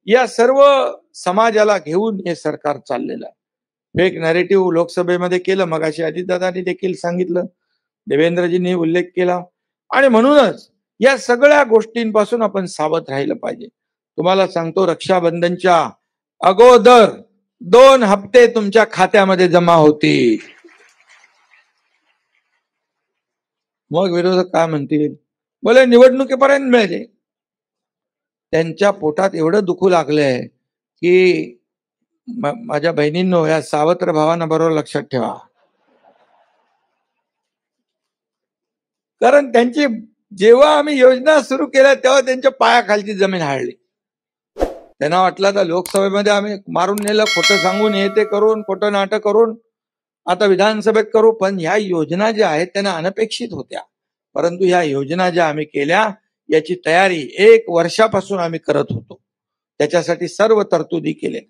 या सर्व समाजाला घेऊन हे सरकार चाललेलं आहे. फेक नॅरेटिव्ह लोकसभेमध्ये केलं, मगाशी अजितदादांनी देखील सांगितलं, देवेंद्रजींनी उल्लेख केला. आणि म्हणूनच या सगळ्या गोष्टींपासून आपण सावध राहिलं पाहिजे. तुम्हाला सांगतो, रक्षाबंधनच्या अगोदर 2 हप्ते तुमच्या खात्यामध्ये जमा होतील. मग विरोधक काय म्हणतील, बोले निवडणुकीपर्यंत मिळते. त्यांच्या पोटात एवढं दुखू लागलंय की माझ्या बहिणींनो, या सावत्र भावांना बरोबर लक्षात ठेवा. कारण त्यांची जेव्हा आम्ही योजना सुरू केल्या तेव्हा त्यांच्या पायाखालची जमीन हाळली. त्यांना वाटलं तर लोकसभेमध्ये आम्ही मारून नेलं, खोटं सांगून हे ते करून, खोटं नाटक करून आता विधानसभेत करू. पण ह्या योजना ज्या आहेत त्यांना अनपेक्षित होत्या, परंतु ह्या योजना ज्या आम्ही केल्या याची तयारी 1 वर्षापासून आम्ही करत होतो. त्याच्यासाठी सर्व तरतुदी केल्या.